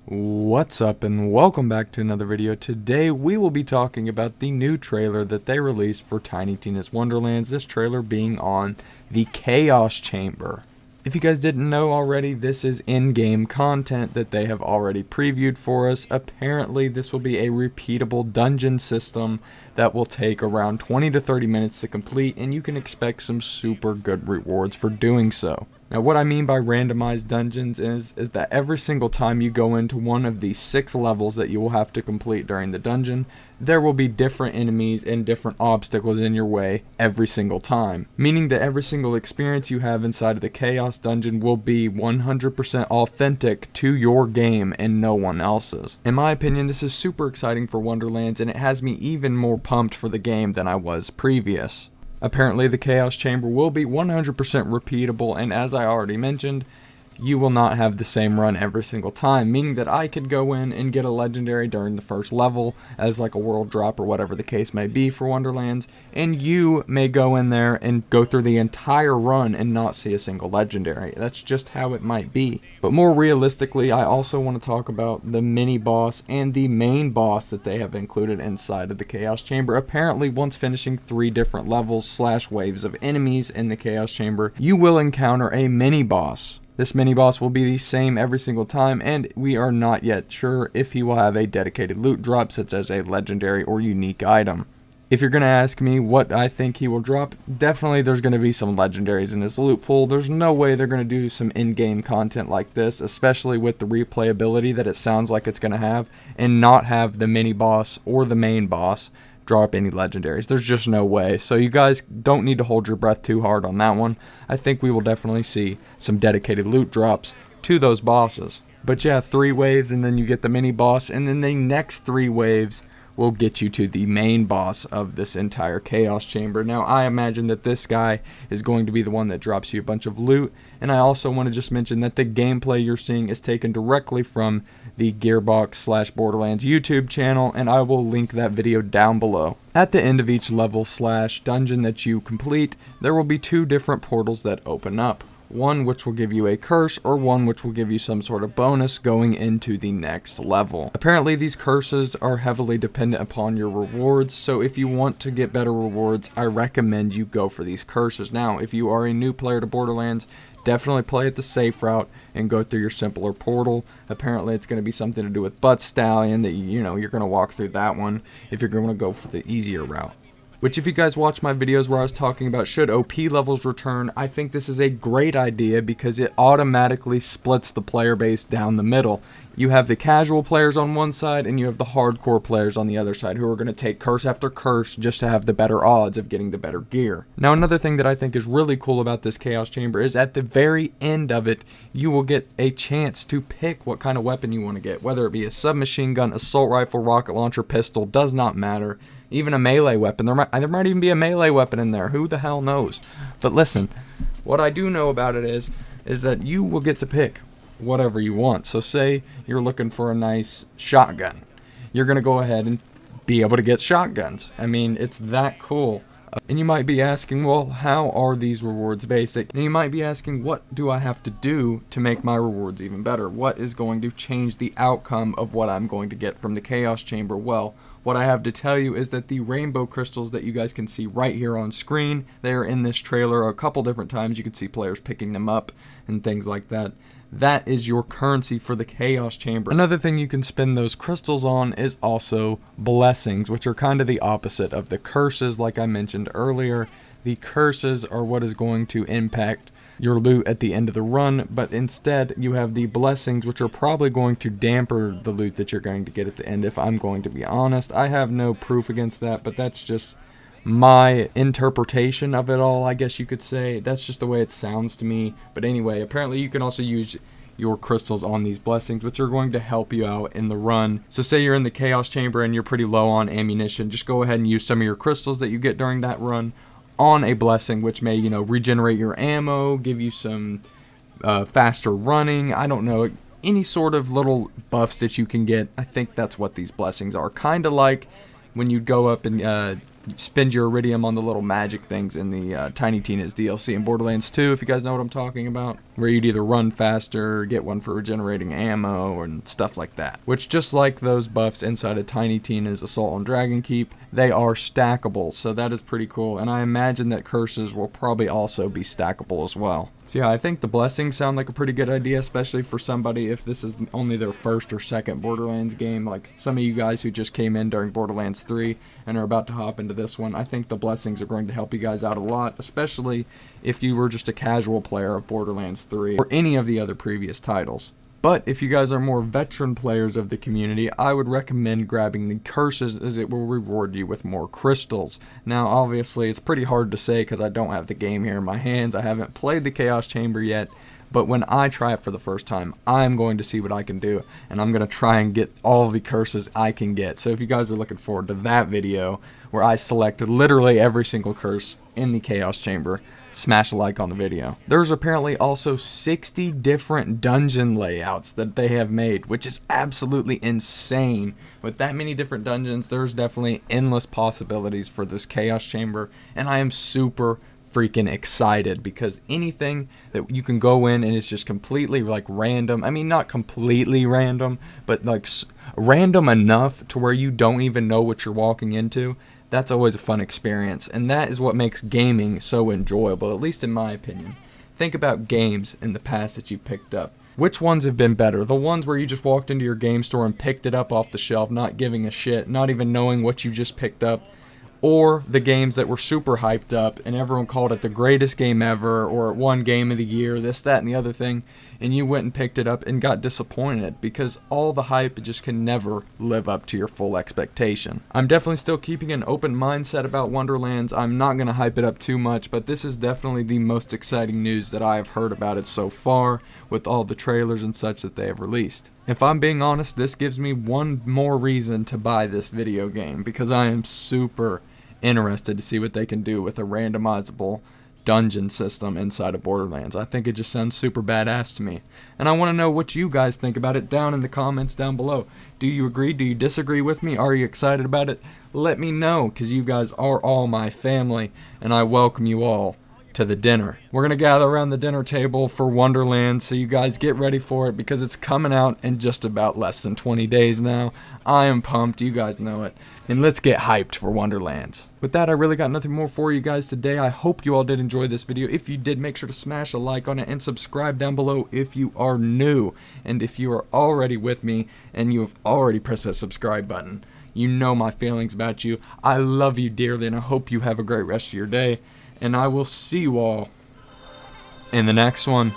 What's up and welcome back to another video. Today we will be talking about the new trailer that they released for Tiny Tina's Wonderlands, this trailer being on the Chaos Chamber. If you guys didn't know already, this is in-game content that they have already previewed for us. Apparently this will be a repeatable dungeon system that will take around 20 to 30 minutes to complete, and you can expect some super good rewards for doing so. Now what I mean by randomized dungeons is that every single time you go into one of the 6 levels that you will have to complete during the dungeon, there will be different enemies and different obstacles in your way every single time. Meaning that every single experience you have inside of the Chaos Dungeon will be 100% authentic to your game and no one else's. In my opinion, this is super exciting for Wonderlands, and it has me even more pumped for the game than I was previous. Apparently the Chaos Chamber will be 100% repeatable, and as I already mentioned, you will not have the same run every single time, meaning that I could go in and get a legendary during the first level as like a world drop or whatever the case may be for Wonderlands, and you may go in there and go through the entire run and not see a single legendary. That's just how it might be. But more realistically, I also want to talk about the mini boss and the main boss that they have included inside of the Chaos Chamber. Apparently, once finishing 3 different levels / waves of enemies in the Chaos Chamber, you will encounter a mini boss. This mini-boss will be the same every single time, and we are not yet sure if he will have a dedicated loot drop, such as a legendary or unique item. If you're going to ask me what I think he will drop, definitely there's going to be some legendaries in his loot pool. There's no way they're going to do some in-game content like this, especially with the replayability that it sounds like it's going to have, and not have the mini-boss or the main boss drop any legendaries. There's just no way. So you guys don't need to hold your breath too hard on that one. I think we will definitely see some dedicated loot drops to those bosses. But yeah, 3 waves and then you get the mini boss, and then the next 3 waves will get you to the main boss of this entire Chaos Chamber. Now I imagine that this guy is going to be the one that drops you a bunch of loot, and I also want to just mention that the gameplay you're seeing is taken directly from the Gearbox / Borderlands YouTube channel, and I will link that video down below. At the end of each level / dungeon that you complete, there will be 2 different portals that open up. One which will give you a curse, or one which will give you some sort of bonus going into the next level. Apparently these curses are heavily dependent upon your rewards, so if you want to get better rewards, I recommend you go for these curses. Now, if you are a new player to Borderlands, definitely play it the safe route and go through your simpler portal. Apparently it's going to be something to do with Butt Stallion, that you're going to walk through that one if you're going to go for the easier route. Which, if you guys watch my videos where I was talking about should OP levels return, I think this is a great idea because it automatically splits the player base down the middle. You have the casual players on one side and you have the hardcore players on the other side who are going to take curse after curse just to have the better odds of getting the better gear. Now another thing that I think is really cool about this Chaos Chamber is at the very end of it, you will get a chance to pick what kind of weapon you want to get. Whether it be a submachine gun, assault rifle, rocket launcher, pistol, does not matter. Even a melee weapon. There might even be a melee weapon in there. Who the hell knows? But listen, what I do know about it is that you will get to pick whatever you want. So say you're looking for a nice shotgun. You're going to go ahead and be able to get shotguns. I mean, it's that cool. And you might be asking, well, how are these rewards basic? And you might be asking, what do I have to do to make my rewards even better? What is going to change the outcome of what I'm going to get from the Chaos Chamber? Well, what I have to tell you is that the rainbow crystals that you guys can see right here on screen, they are in this trailer a couple different times. You can see players picking them up and things like that. That is your currency for the Chaos Chamber. Another thing you can spend those crystals on is also blessings, which are kind of the opposite of the curses like I mentioned earlier. The curses are what is going to impact your loot at the end of the run, but instead you have the blessings, which are probably going to damper the loot that you're going to get at the end, if I'm going to be honest. I have no proof against that, but that's just my interpretation of it all, I guess you could say. That's just the way it sounds to me. But anyway, apparently you can also use your crystals on these blessings, which are going to help you out in the run. So say you're in the Chaos Chamber and you're pretty low on ammunition, just go ahead and use some of your crystals that you get during that run on a blessing, which may, regenerate your ammo, give you some faster running, I don't know, any sort of little buffs that you can get. I think that's what these blessings are. Kind of like when you go up and spend your iridium on the little magic things in the Tiny Tina's DLC in Borderlands 2, if you guys know what I'm talking about, where you'd either run faster, get one for regenerating ammo, and stuff like that. Which, just like those buffs inside of Tiny Tina's Assault on Dragon Keep, they are stackable, so that is pretty cool, and I imagine that curses will probably also be stackable as well. So yeah, I think the blessings sound like a pretty good idea, especially for somebody if this is only their first or second Borderlands game, like some of you guys who just came in during Borderlands 3 and are about to hop into this one. I think the blessings are going to help you guys out a lot, especially if you were just a casual player of Borderlands 3 or any of the other previous titles. But if you guys are more veteran players of the community, I would recommend grabbing the curses, as it will reward you with more crystals. Now, obviously, it's pretty hard to say because I don't have the game here in my hands. I haven't played the Chaos Chamber yet, but when I try it for the first time, I'm going to see what I can do, and I'm going to try and get all the curses I can get. So if you guys are looking forward to that video, where I selected literally every single curse in the Chaos Chamber, smash a like on the video. There's apparently also 60 different dungeon layouts that they have made, which is absolutely insane. With that many different dungeons, there's definitely endless possibilities for this Chaos Chamber, and I am super freaking excited because anything that you can go in and it's just completely like random, I mean not completely random, but like random enough to where you don't even know what you're walking into, that's always a fun experience, and that is what makes gaming so enjoyable, at least in my opinion. Think about games in the past that you picked up. Which ones have been better? The ones where you just walked into your game store and picked it up off the shelf, not giving a shit, not even knowing what you just picked up, or the games that were super hyped up and everyone called it the greatest game ever, or it won game of the year, this, that, and the other thing, and you went and picked it up and got disappointed because all the hype just can never live up to your full expectation. I'm definitely still keeping an open mindset about Wonderlands. I'm not going to hype it up too much, but this is definitely the most exciting news that I have heard about it so far with all the trailers and such that they have released. If I'm being honest, this gives me one more reason to buy this video game because I am super interested to see what they can do with a randomizable dungeon system inside of Borderlands. I think it just sounds super badass to me. And I want to know what you guys think about it down in the comments down below. Do you agree? Do you disagree with me? Are you excited about it? Let me know, because you guys are all my family, and I welcome you all to the dinner. We're going to gather around the dinner table for Wonderland, so you guys get ready for it because it's coming out in just about less than 20 days now. I am pumped, you guys know it, and let's get hyped for Wonderlands. With that, I really got nothing more for you guys today. I hope you all did enjoy this video. If you did, make sure to smash a like on it and subscribe down below if you are new. And if you are already with me and you have already pressed that subscribe button, you know my feelings about you. I love you dearly, and I hope you have a great rest of your day. And I will see you all in the next one.